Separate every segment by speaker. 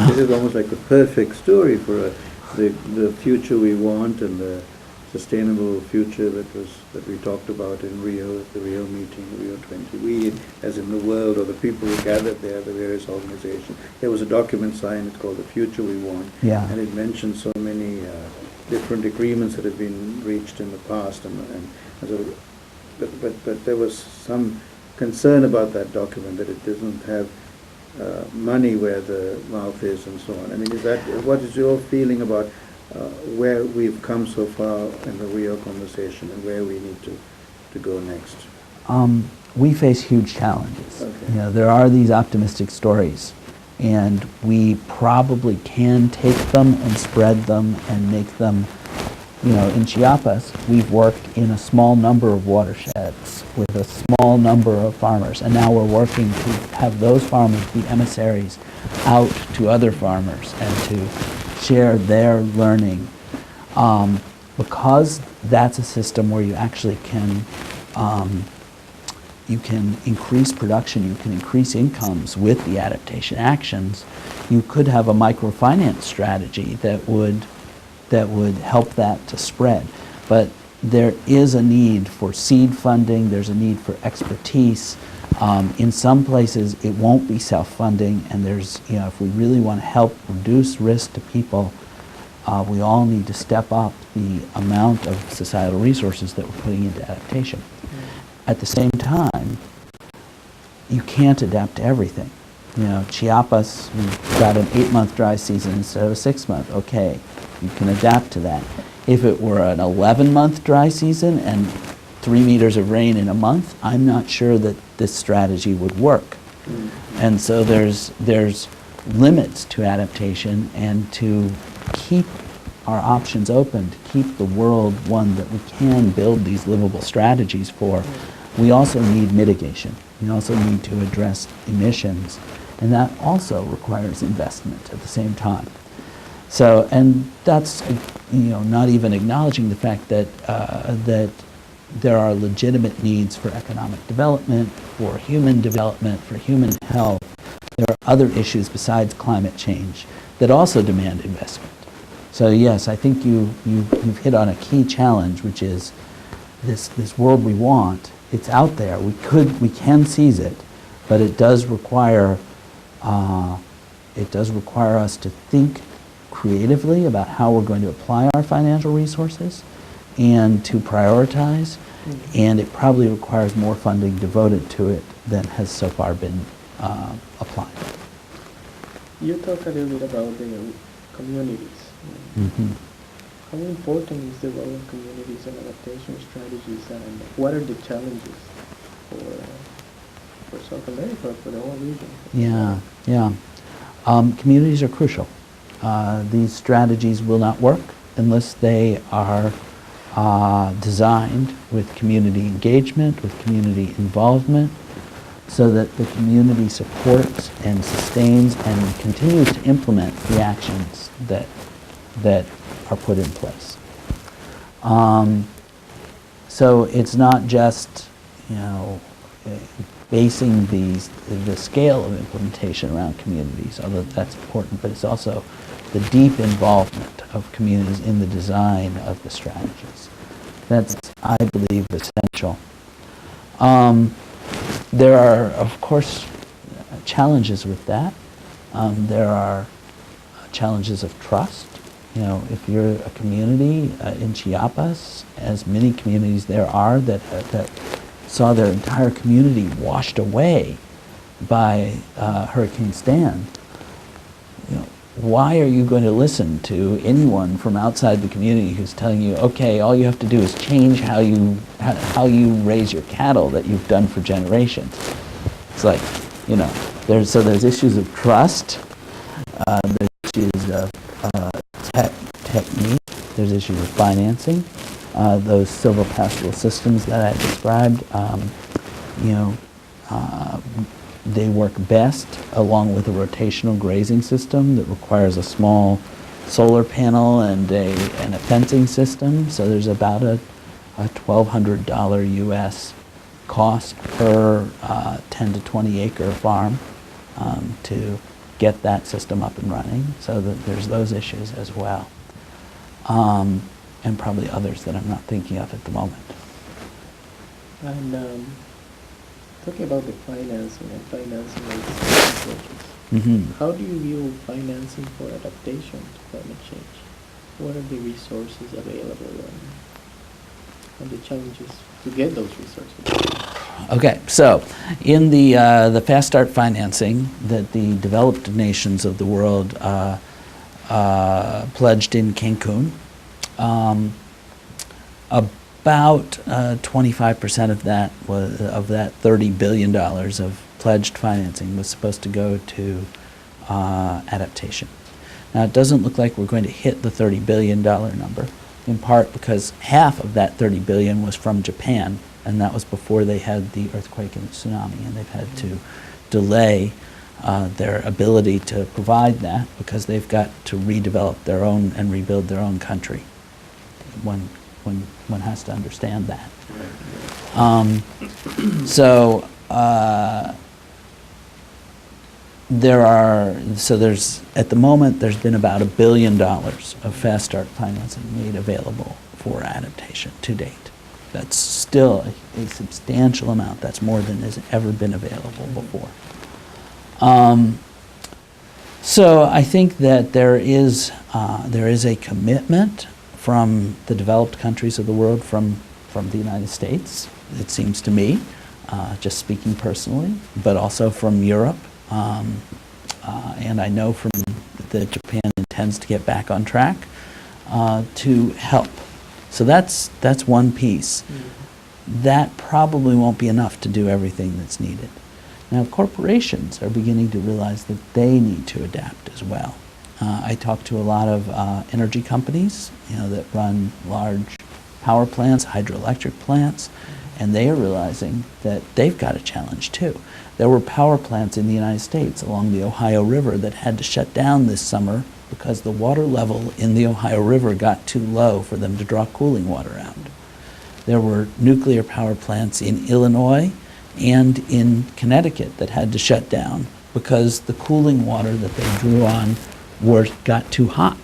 Speaker 1: This is almost like the perfect story for the future we want and the sustainable future that we talked about in Rio, at the Rio meeting, Rio 20. We, as in the world, or the people who gathered there, the various organizations. There was a document signed. It's called "The Future We Want," and it mentioned so many different agreements that have been reached in the past, and so, but there was some concern about that document that it doesn't have money where the mouth is and so on. I mean, what is your feeling about where we've come so far in the Rio conversation and where we need to go next?
Speaker 2: We face huge challenges.
Speaker 1: Okay.
Speaker 2: You know, there are these optimistic stories, and we probably can take them and spread them and make them, you know, in Chiapas, we've worked in a small number of watersheds with a small number of farmers, and now we're working to have those farmers be emissaries out to other farmers and to share their learning. Because that's a system where you actually can you can increase production, you can increase incomes with the adaptation actions, you could have a microfinance strategy that would help that to spread. But there is a need for seed funding, there's a need for expertise. In some places it won't be self-funding, and there's, you know, if we really want to help reduce risk to people, we all need to step up the amount of societal resources that we're putting into adaptation. At the same time, you can't adapt to everything. You know, Chiapas, we've got an 8-month dry season instead of a 6-month. Okay, you can adapt to that. If it were an 11-month dry season and 3 meters of rain in a month, I'm not sure that this strategy would work. And so there's limits to adaptation, and to keep our options open, to keep the world one that we can build these livable strategies for, we also need mitigation. We also need to address emissions, and that also requires investment at the same time. So, and that's, you know, not even acknowledging the fact that that there are legitimate needs for economic development, for human health. There are other issues besides climate change that also demand investment. So yes, I think you've hit on a key challenge, which is this world we want. It's out there. We can seize it, but it does require us to think creatively about how we're going to apply our financial resources and to prioritize, and it probably requires more funding devoted to it than has so far been applied.
Speaker 3: You talk a little bit about the communities.
Speaker 2: Mm-hmm.
Speaker 3: How important is the role of communities in adaptation strategies, and what are the challenges for South America, for the whole region?
Speaker 2: Yeah. Communities are crucial. These strategies will not work unless they are designed with community engagement, with community involvement, so that the community supports and sustains and continues to implement the actions that are put in place. So it's not just, you know, basing the scale of implementation around communities, although that's important, but it's also the deep involvement of communities in the design of the strategies. That's, I believe, essential. There are, of course, challenges with that. There are challenges of trust. You know, if you're a community in Chiapas, as many communities there are that saw their entire community washed away by Hurricane Stan, you know, why are you going to listen to anyone from outside the community who's telling you, okay, all you have to do is change how you raise your cattle that you've done for generations? It's like, you know, there's issues of trust, there's issues of technique, there's issues of financing. Those silvopastoral systems that I described, you know, they work best along with a rotational grazing system that requires a small solar panel and a fencing system. So there's about a $1,200 US cost per 10 to 20 acre farm to get that system up and running. So that there's those issues as well. And probably others that I'm not thinking of at the moment.
Speaker 3: And talking about the financing and financing of these projects,
Speaker 2: Mm-hmm.
Speaker 3: how do you view financing for adaptation to climate change? What are the resources available and the challenges to get those resources?
Speaker 2: Okay, so in the Fast Start financing that the developed nations of the world pledged in Cancun, about 25% of that $30 billion of pledged financing was supposed to go to adaptation. Now, it doesn't look like we're going to hit the $30 billion number, in part because half of that $30 billion was from Japan, and that was before they had the earthquake and the tsunami, and they've had to delay their ability to provide that because they've got to redevelop their own and rebuild their own country. One has to understand that. There's at the moment there's been about $1 billion of Fast Start financing made available for adaptation to date. That's still a substantial amount. That's more than has ever been available before. So I think that there is a commitment from the developed countries of the world, from the United States, it seems to me, just speaking personally, but also from Europe. And I know that Japan intends to get back on track to help. So that's one piece. That probably won't be enough to do everything that's needed. Now, corporations are beginning to realize that they need to adapt as well. I talk to a lot of energy companies, that run large power plants, hydroelectric plants, and they are realizing that they've got a challenge too. There were power plants in the United States along the Ohio River that had to shut down this summer because the water level in the Ohio River got too low for them to draw cooling water out. There were nuclear power plants in Illinois and in Connecticut that had to shut down because the cooling water that they drew on got too hot.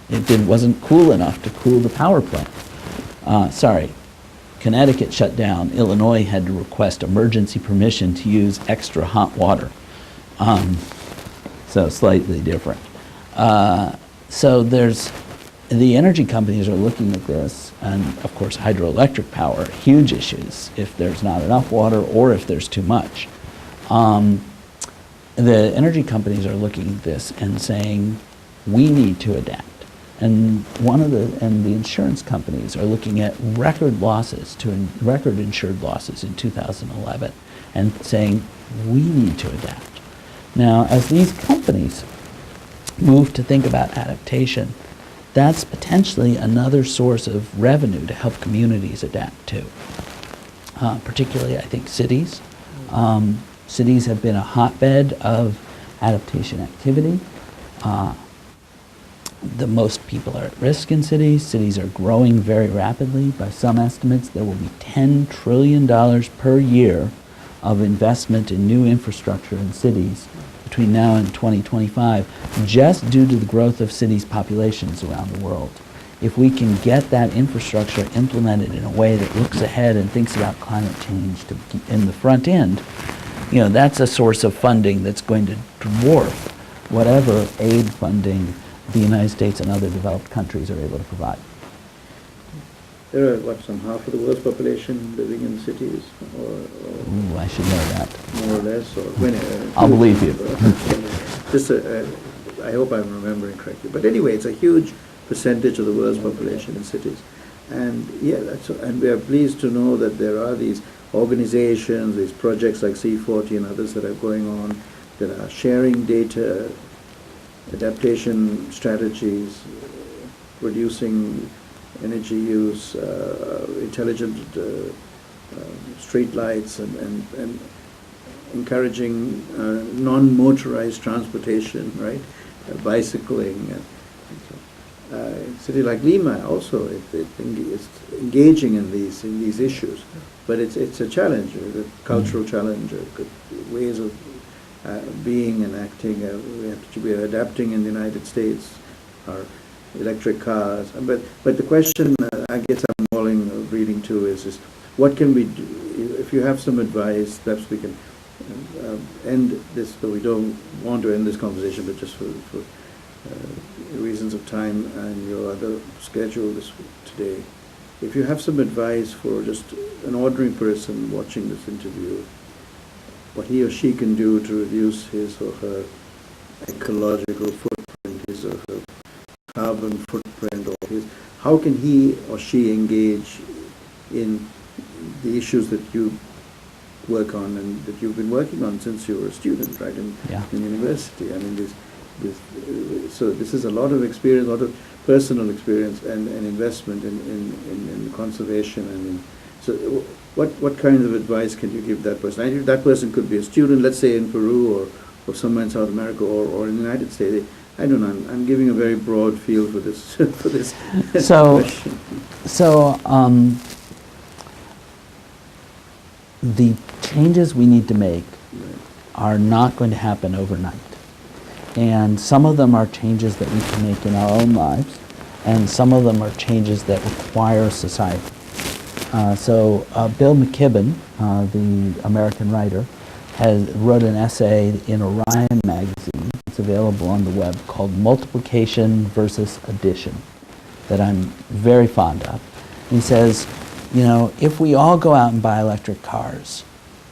Speaker 2: It wasn't cool enough to cool the power plant. Connecticut shut down. Illinois had to request emergency permission to use extra hot water. So slightly different. So the energy companies are looking at this, and of course hydroelectric power, huge issues if there's not enough water or if there's too much. The energy companies are looking at this and saying, we need to adapt. And the insurance companies are looking at record insured losses in 2011 and saying, we need to adapt. Now, as these companies move to think about adaptation, that's potentially another source of revenue to help communities adapt to. Particularly, I think, cities. Cities have been a hotbed of adaptation activity. The most people are at risk in cities. Cities are growing very rapidly. By some estimates, there will be $10 trillion per year of investment in new infrastructure in cities between now and 2025, just due to the growth of cities' populations around the world. If we can get that infrastructure implemented in a way that looks ahead and thinks about climate change in the front end, that's a source of funding that's going to dwarf whatever aid funding the United States and other developed countries are able to provide.
Speaker 1: There are, some half of the world's population living in cities?
Speaker 2: Ooh, I should know that.
Speaker 1: More or less?
Speaker 2: I'll believe you.
Speaker 1: I hope I'm remembering correctly. But anyway, it's a huge percentage of the world's population in cities. And and we are pleased to know that there are these organizations, these projects like C40 and others that are going on that are sharing data, adaptation strategies, reducing energy use, intelligent street lights, and encouraging non-motorized transportation, right? Bicycling. A city like Lima also is engaging in these issues, but it's a challenge, a cultural challenge, ways of being and acting. We have to be adapting in the United States, our electric cars. But the question I guess I'm mulling reading to is what can we do? If you have some advice, perhaps we can end this, but we don't want to end this conversation, but just for reasons of time and your other schedule today. If you have some advice for just an ordinary person watching this interview, what he or she can do to reduce his or her ecological footprint, his or her carbon footprint, or how can he or she engage in the issues that you work on and that you've been working on since you were a student, right, in university? I mean, so this is a lot of experience, a lot of personal experience and investment in conservation. So what kind of advice can you give that person? That person could be a student, let's say in Peru or somewhere in South America or in the United States. I don't know. I'm giving a very broad field for this for this question.
Speaker 2: So the changes we need to make are not going to happen overnight. And some of them are changes that we can make in our own lives, and some of them are changes that require society. Bill McKibben, the American writer, wrote an essay in Orion magazine. It's available on the web, called Multiplication versus Addition, that I'm very fond of. He says, if we all go out and buy electric cars,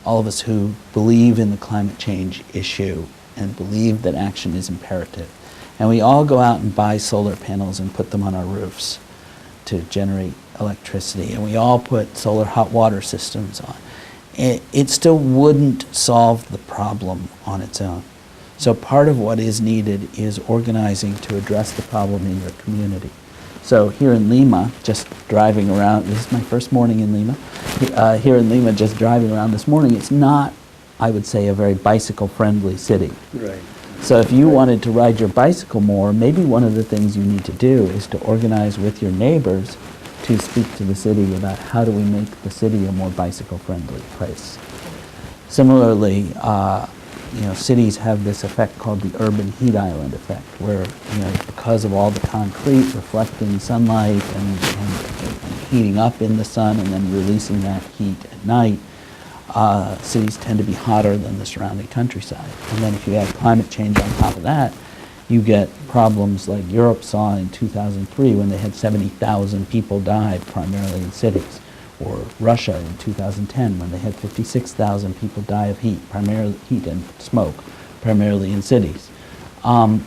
Speaker 2: all of us who believe in the climate change issue and believe that action is imperative, and we all go out and buy solar panels and put them on our roofs to generate electricity, and we all put solar hot water systems on, it still wouldn't solve the problem on its own. So part of what is needed is organizing to address the problem in your community. So here in Lima, just driving around, this is my first morning in Lima, here in Lima, just driving around this morning, it's not, I would say, a very bicycle-friendly city.
Speaker 1: Right.
Speaker 2: So if you wanted to ride your bicycle more, maybe one of the things you need to do is to organize with your neighbors to speak to the city about how do we make the city a more bicycle-friendly place. Similarly, cities have this effect called the urban heat island effect, where because of all the concrete reflecting sunlight and heating up in the sun and then releasing that heat at night, cities tend to be hotter than the surrounding countryside. And then if you add climate change on top of that, you get problems like Europe saw in 2003 when they had 70,000 people die primarily in cities, or Russia in 2010 when they had 56,000 people die of heat, primarily heat and smoke, primarily in cities. So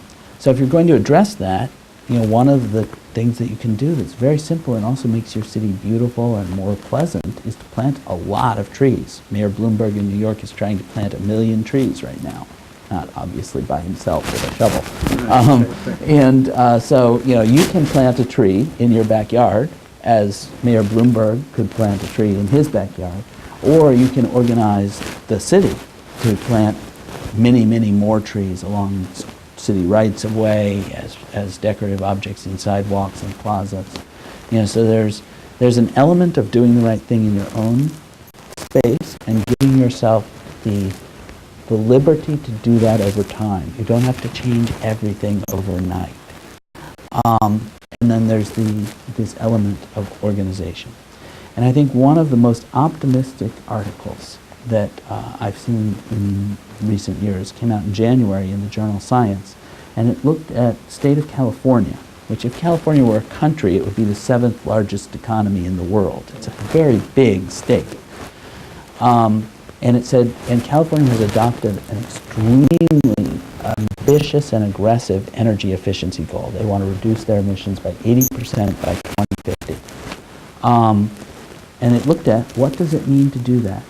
Speaker 2: if you're going to address that, one of the things that you can do that's very simple and also makes your city beautiful and more pleasant is to plant a lot of trees. Mayor Bloomberg in New York is trying to plant 1 million trees right now, not obviously by himself with a shovel. So you can plant a tree in your backyard, as Mayor Bloomberg could plant a tree in his backyard, or you can organize the city to plant many, many more trees along city rights of way as decorative objects in sidewalks and plazas. So there's an element of doing the right thing in your own space and giving yourself the liberty to do that over time. You don't have to change everything overnight. And then there's this element of organization. And I think one of the most optimistic articles that I've seen in recent years came out in January in the journal Science, and it looked at the state of California, which if California were a country, it would be the 7th largest economy in the world. It's a very big state. And it said, and California has adopted an extremely ambitious and aggressive energy efficiency goal. They want to reduce their emissions by 80% by 2050. And it looked at, what does it mean to do that?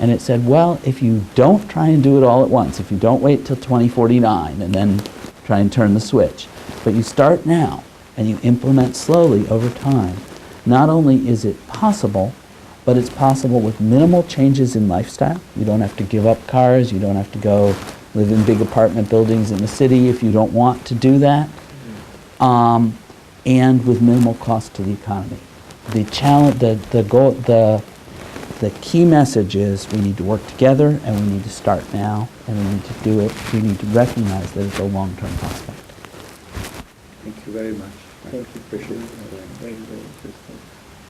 Speaker 2: And it said, well, if you don't try and do it all at once, if you don't wait till 2049 and then try and turn the switch, but you start now and you implement slowly over time, not only is it possible, but it's possible with minimal changes in lifestyle. You don't have to give up cars, you don't have to go live in big apartment buildings in the city if you don't want to do that, and with minimal cost to the economy. The challenge, the goal, the key message is we need to work together and we need to start now and we need to do it. We need to recognize that it's a long-term prospect.
Speaker 1: Thank you very much.
Speaker 3: Thank you.
Speaker 1: Appreciate it.
Speaker 3: Very, very interesting.